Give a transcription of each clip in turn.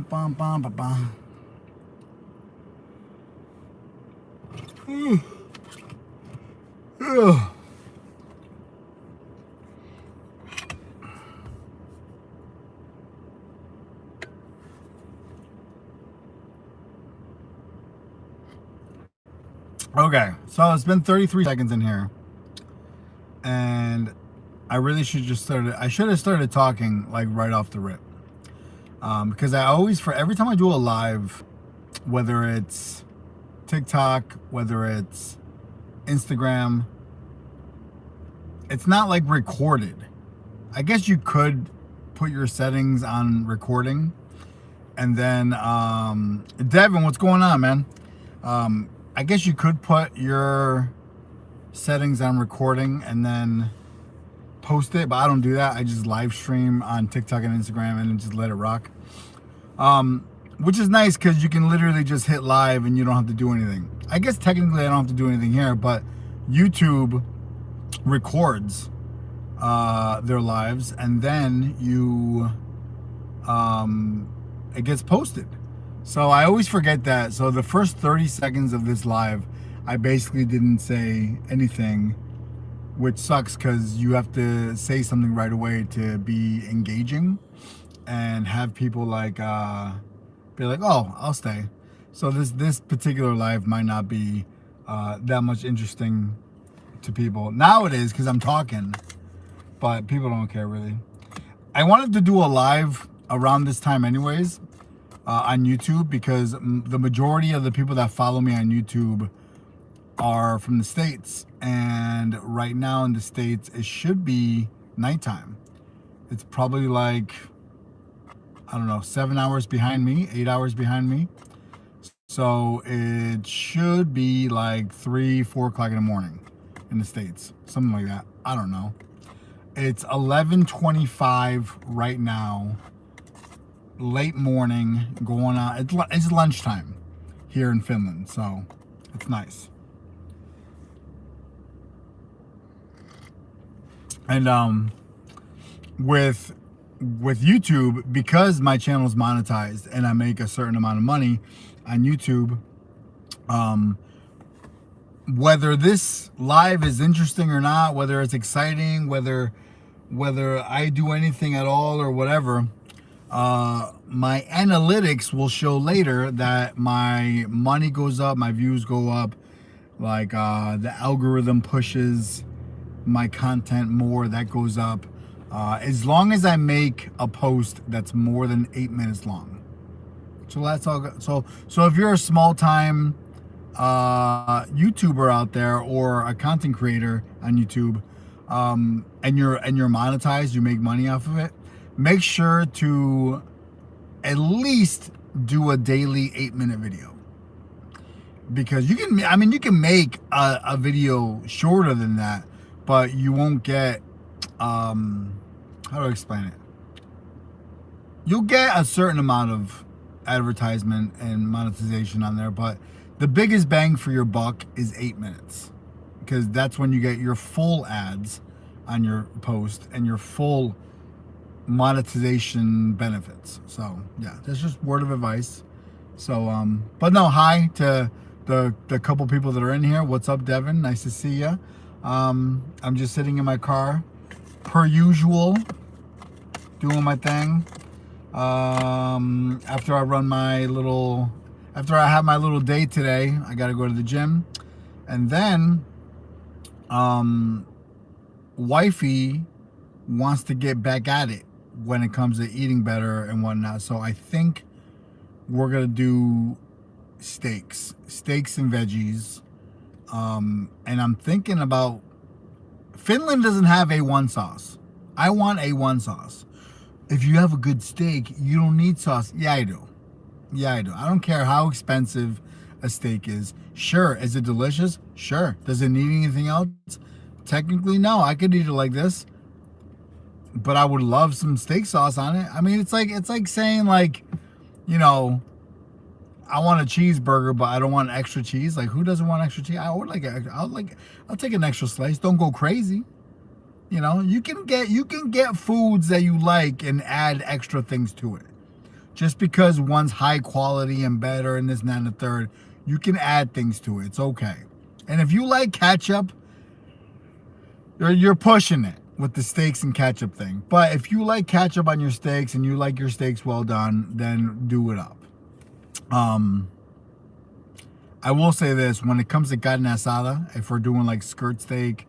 bum, bum, bum, bum. Ugh. Okay, so it's been 33 seconds in here, and I really should just started. I should have started talking like right off the rip, because I always, for every time I do a live, whether it's TikTok, whether it's Instagram, it's not like recorded. I guess you could put your settings on recording, and then Devin, what's going on, man? I guess you could put your settings on recording and then post it, but I don't do that. I just live stream on TikTok and Instagram and just let it rock. Which is nice because you can literally just hit live and you don't have to do anything. I guess technically I don't have to do anything here, but YouTube records their lives, and then it gets posted. So I always forget that. So the first 30 seconds of this live, I basically didn't say anything, which sucks because you have to say something right away to be engaging and have people like be like, oh, I'll stay. So this particular live might not be that much interesting to people. Now it is because I'm talking, but people don't care really. I wanted to do a live around this time anyways, on YouTube, because the majority of the people that follow me on YouTube are from the States, and right now in the States it should be nighttime. It's probably like, I don't know, 7 hours behind me, 8 hours behind me. So it should be like 3-4 o'clock in the morning in the States, something like that. I don't know. It's 11:25 right now, late morning, going on. It's lunchtime here in Finland, so it's nice. And with YouTube, because my channel is monetized and I make a certain amount of money on YouTube, whether this live is interesting or not, whether it's exciting, whether I do anything at all or whatever, my analytics will show later that my money goes up, my views go up, like the algorithm pushes my content more, that goes up, as long as I make a post that's more than 8 minutes long. So that's all. So if you're a small time YouTuber out there or a content creator on YouTube, and you're monetized, you make money off of it, make sure to at least do a daily 8-minute video, because you can make a video shorter than that, but you won't get, how do I explain it? You'll get a certain amount of advertisement and monetization on there, but the biggest bang for your buck is 8 minutes, because that's when you get your full ads on your post and your full monetization benefits. So yeah, that's just word of advice. So but no, hi to the couple people that are in here. What's up, Devin? Nice to see you. I'm just sitting in my car per usual, doing my thing. After I have my little day today, I gotta go to the gym, and then wifey wants to get back at it when it comes to eating better and whatnot. So I think we're gonna do steaks and veggies. And I'm thinking about, Finland doesn't have A1 sauce. I want A1 sauce. If you have a good steak, you don't need sauce. Yeah, I do. I don't care how expensive a steak is. Sure. Is it delicious? Sure. Does it need anything else? Technically, no. I could eat it like this, but I would love some steak sauce on it. I mean, it's like saying, like, you know, I want a cheeseburger, but I don't want extra cheese. Like, who doesn't want extra cheese? I'll take an extra slice. Don't go crazy. You know, you can get foods that you like and add extra things to it. Just because one's high quality and better and this and that and the third, you can add things to it. It's okay. And if you like ketchup, you're pushing it with the steaks and ketchup thing. But if you like ketchup on your steaks and you like your steaks well done, then do it up. I will say this, when it comes to carne asada, if we're doing like skirt steak,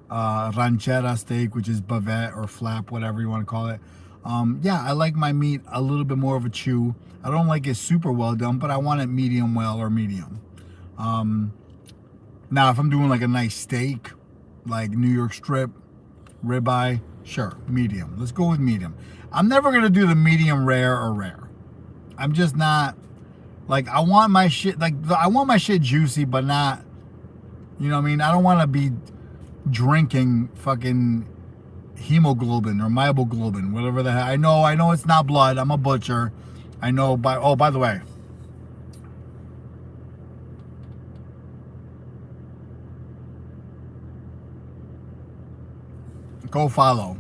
ranchera steak, which is bavette or flap, whatever you want to call it. Yeah, I like my meat a little bit more of a chew. I don't like it super well done, but I want it medium well or medium. Now, if I'm doing like a nice steak, like New York strip, ribeye, sure, medium. Let's go with medium. I'm never going to do the medium rare or rare. I'm just not, like, I want my shit juicy, but not, you know what I mean? I don't want to be drinking fucking hemoglobin or myoglobin, whatever the hell. I know it's not blood. I'm a butcher. I know by the way, go follow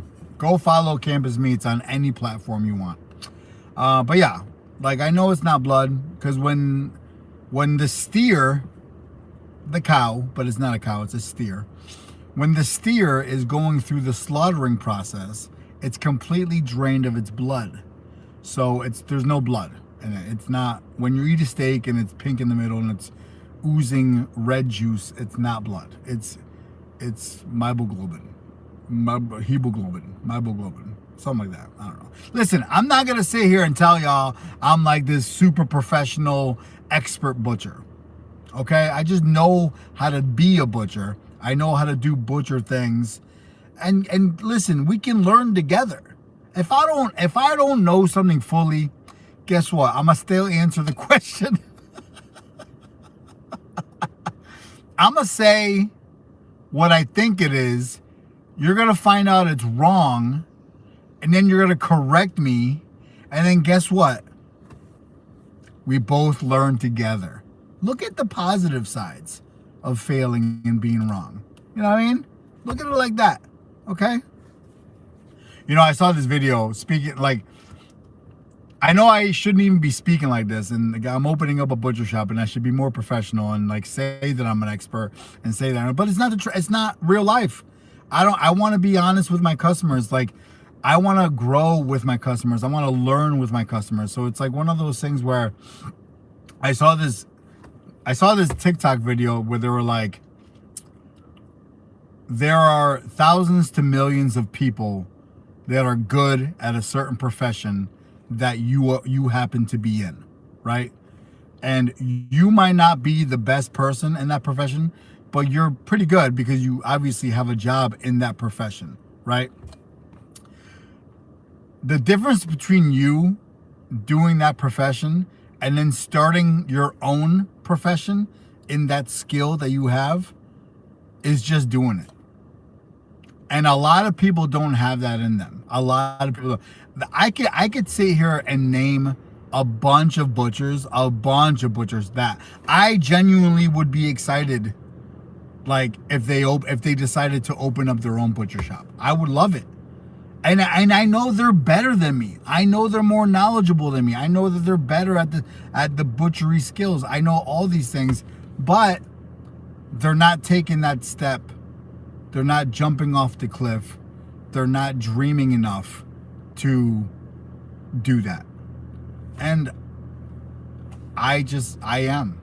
Campus Meats on any platform you want. But yeah, like, I know it's not blood, because when the steer, the cow, but it's not a cow, it's a steer. When the steer is going through the slaughtering process, it's completely drained of its blood. So there's no blood in it. It's not, when you eat a steak and it's pink in the middle and it's oozing red juice, it's not blood. It's myoglobin, myoglobin, something like that. I don't know. Listen, I'm not gonna sit here and tell y'all I'm like this super professional expert butcher. Okay, I just know how to be a butcher. I know how to do butcher things, and listen, we can learn together. If I don't know something fully, guess what? I'm gonna still answer the question. I'm gonna say what I think it is. You're gonna find out it's wrong, and then you're gonna correct me, and then guess what? We both learn together. Look at the positive sides of failing and being wrong. You know what I mean? Look at it like that. Okay? You know, I saw this video speaking, like, I know I shouldn't even be speaking like this, and I'm opening up a butcher shop, and I should be more professional and like say that I'm an expert and say that, but it's not it's not real life. I want to be honest with my customers. Like, I want to grow with my customers. I want to learn with my customers. So it's like one of those things where I saw this TikTok video where they were like, there are thousands to millions of people that are good at a certain profession that you happen to be in, right? And you might not be the best person in that profession, but you're pretty good because you obviously have a job in that profession, right? The difference between you doing that profession and then starting your own profession in that skill that you have is just doing it. And a lot of people don't have that in them. A lot of people don't. I could sit here and name a bunch of butchers that I genuinely would be excited, like, if they decided to open up their own butcher shop. I would love it. And I know they're better than me. I know they're more knowledgeable than me. I know that they're better at the butchery skills. I know all these things, but they're not taking that step. They're not jumping off the cliff. They're not dreaming enough to do that. And I am.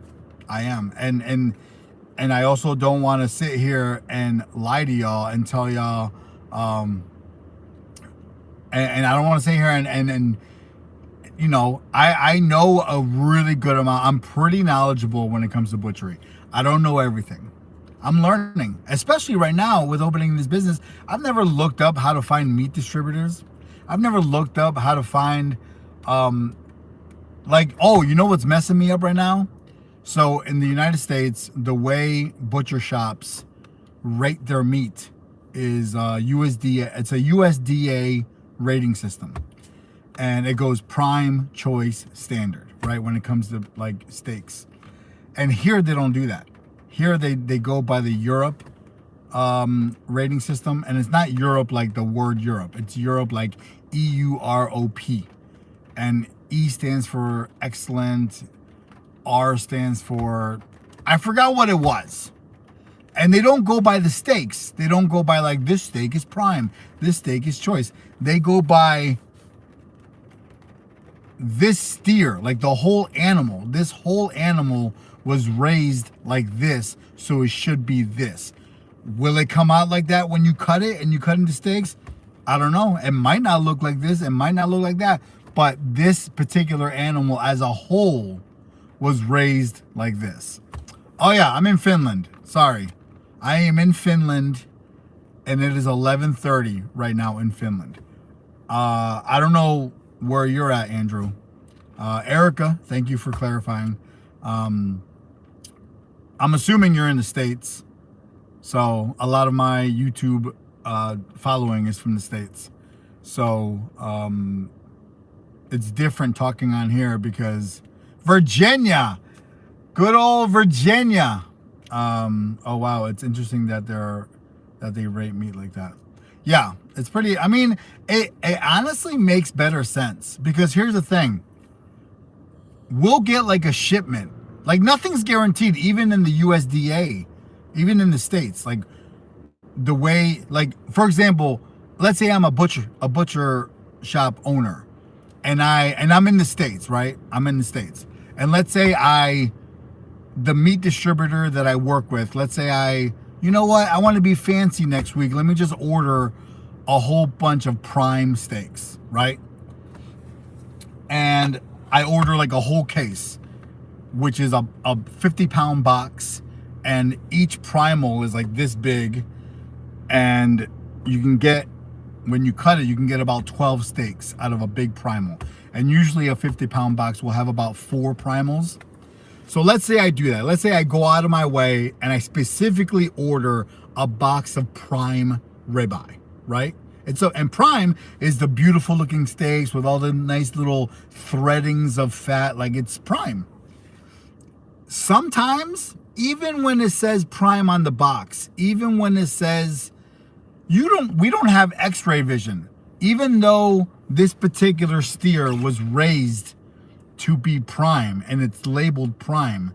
And I also don't want to sit here and lie to y'all and tell y'all, and I don't want to sit here and you know, I know a really good amount. I'm pretty knowledgeable when it comes to butchery. I don't know everything. I'm learning, especially right now with opening this business. I've never looked up how to find meat distributors. I've never looked up how to find, like, oh, you know what's messing me up right now? So in the United States, the way butcher shops rate their meat is USDA. It's a USDA rating system, and it goes prime, choice, standard, right, when it comes to like steaks. And here they don't do that. Here they go by the Europe rating system, and it's not Europe like the word Europe. It's Europe like EUROP. And E stands for excellent. R stands for, I forgot what it was. And they don't go by the steaks. They don't go by like, this steak is prime, this steak is choice. They go by this steer, like the whole animal. This whole animal was raised like this, so it should be this. Will it come out like that when you cut it and you cut into steaks? I don't know. It might not look like this, it might not look like that, but this particular animal as a whole was raised like this. Oh yeah, I'm in Finland. Sorry. I am in Finland, and it is 11:30 right now in Finland. I don't know where you're at, Andrew. Erica, thank you for clarifying. I'm assuming you're in the States. So a lot of my YouTube following is from the States. So it's different talking on here because Virginia, good old Virginia. Oh wow, it's interesting that they rate meat like that. Yeah, it's pretty, I mean, it honestly makes better sense because here's the thing. We'll get like a shipment. Like nothing's guaranteed, even in the USDA, even in the States. Like the way, like for example, let's say I'm a butcher shop owner, and I'm in the States, right? I'm in the States. And let's say the meat distributor that I work with, let's say you know what, I want to be fancy next week. Let me just order a whole bunch of prime steaks, right? And I order like a whole case, which is a 50-pound box, and each primal is like this big, and you can get, when you cut it, you can get about 12 steaks out of a big primal. And usually a 50-pound box will have about 4 primals. So let's say I do that. Let's say I go out of my way and I specifically order a box of prime ribeye, right? And prime is the beautiful looking steaks with all the nice little threadings of fat, like it's prime. Sometimes, even when it says prime on the box, even when it says, we don't have x-ray vision, even though this particular steer was raised to be prime and it's labeled prime,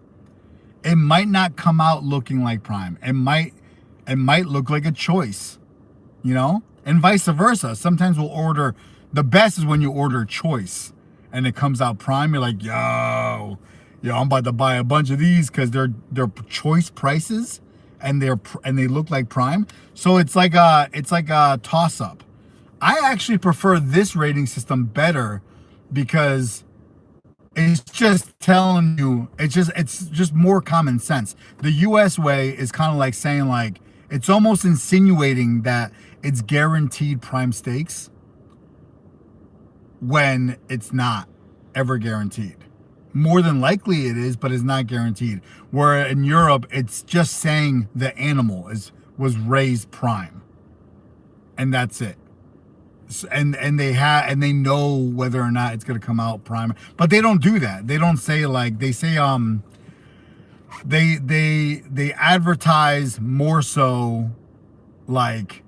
it might not come out looking like prime. It might look like a choice, you know? And vice versa. Sometimes we'll order, the best is when you order choice and it comes out prime. You're like, yo, I'm about to buy a bunch of these because they're choice prices and they look like prime. So it's like a toss up. I actually prefer this rating system better because it's just telling you, it's just more common sense. The US way is kind of like saying, like, it's almost insinuating that it's guaranteed prime steaks when it's not ever guaranteed. More than likely it is, but it's not guaranteed. Where in Europe, it's just saying the animal was raised prime, and that's it. And they know whether or not it's gonna come out prime, but they don't do that. They don't say, like, they say they advertise more so like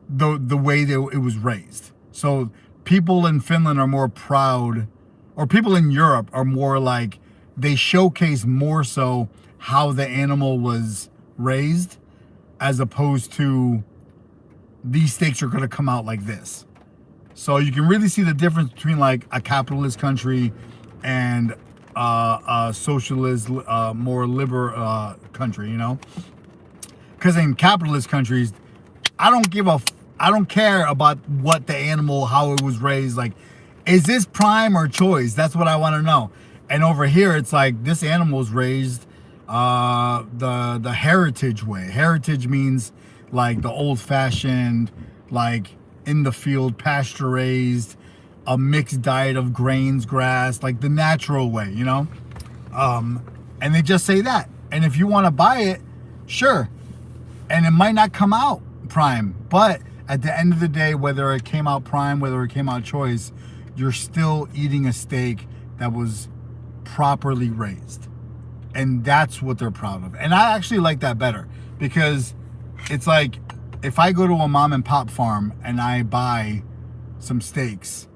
the way that it was raised. So people in Finland are more proud, or people in Europe are more like, they showcase more so how the animal was raised, as opposed to these steaks are going to come out like this. So you can really see the difference between like a capitalist country and a socialist, more liberal country, you know? Because in capitalist countries, I don't care about what the animal, how it was raised. Like, is this prime or choice? That's what I want to know. And over here, it's like, this animal was raised the heritage way. Heritage means like the old-fashioned, like in the field, pasture raised, a mixed diet of grains, grass, like the natural way, you know? And they just say that. And if you want to buy it, sure. And it might not come out prime, but at the end of the day, whether it came out prime, whether it came out choice, you're still eating a steak that was properly raised. And that's what they're proud of. And I actually like that better, because it's like, if I go to a mom and pop farm and I buy some steaks,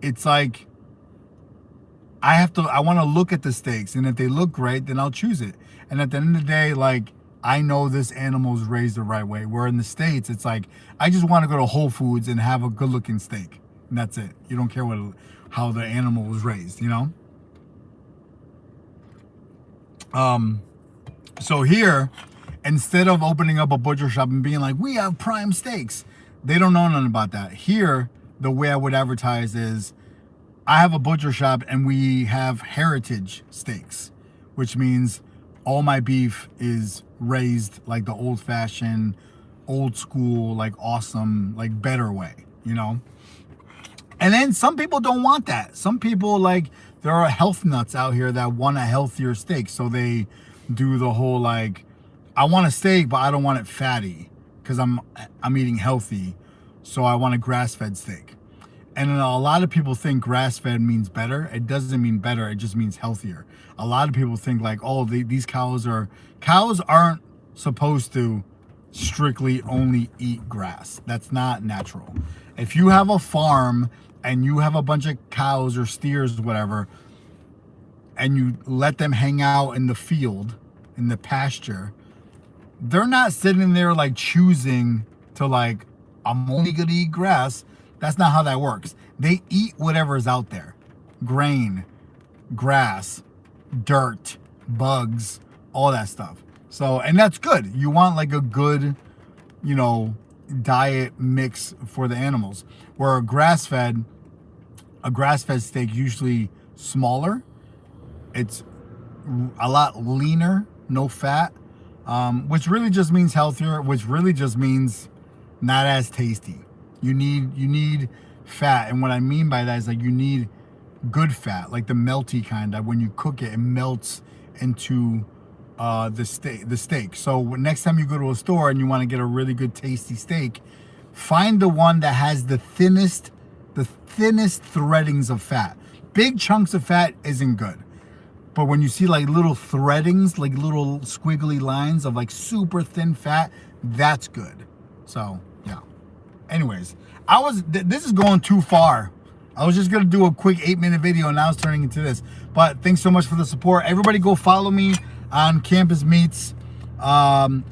it's like I want to look at the steaks, and if they look great, then I'll choose it. And at the end of the day, like, I know this animal's raised the right way. Where in the States, it's like, I just want to go to Whole Foods and have a good looking steak. And that's it. You don't care how the animal was raised, you know? So here, instead of opening up a butcher shop and being like, we have prime steaks, they don't know nothing about that. Here, the way I would advertise is, I have a butcher shop and we have heritage steaks, which means all my beef is raised like the old fashioned, old school, like awesome, like better way, you know? And then some people don't want that. Some people, like, there are health nuts out here that want a healthier steak. So they do the whole, like, I want a steak, but I don't want it fatty because I'm eating healthy. So I want a grass-fed steak. And a lot of people think grass-fed means better. It doesn't mean better. It just means healthier. A lot of people think like, oh, these cows aren't supposed to strictly only eat grass. That's not natural. If you have a farm and you have a bunch of cows or steers, whatever, and you let them hang out in the field, in the pasture, they're not sitting there like choosing to like, I'm only gonna eat grass. That's not how that works. They eat whatever is out there. Grain, grass, dirt, bugs, all that stuff. So, and that's good. You want like a good, you know, diet mix for the animals. Where a grass-fed steak usually smaller. It's a lot leaner, no fat, which really just means healthier, which really just means not as tasty. You need fat, and what I mean by that is like you need good fat, like the melty kind that when you cook it, it melts into the steak. So next time you go to a store and you want to get a really good tasty steak, find the one that has the thinnest threadings of fat. Big chunks of fat isn't good. But when you see like little threadings, like little squiggly lines of like super thin fat, that's good. So, yeah. Anyways, this is going too far. I was just gonna do a quick 8-minute video and now it's turning into this. But thanks so much for the support. Everybody go follow me on Campus Meats. The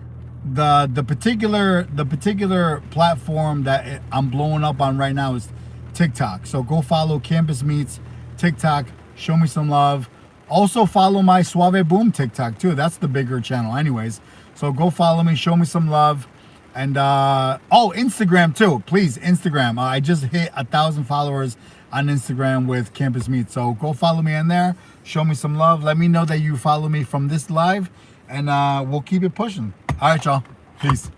particular platform that I'm blowing up on right now is TikTok. So go follow Campus Meats TikTok. Show me some love. Also follow my Suave Boom TikTok too. That's the bigger channel anyways. So go follow me, show me some love. And Instagram too, please, Instagram. I just hit 1,000 followers on Instagram with Campus Meat. So go follow me in there, show me some love. Let me know that you follow me from this live, and we'll keep it pushing. All right, y'all. Peace.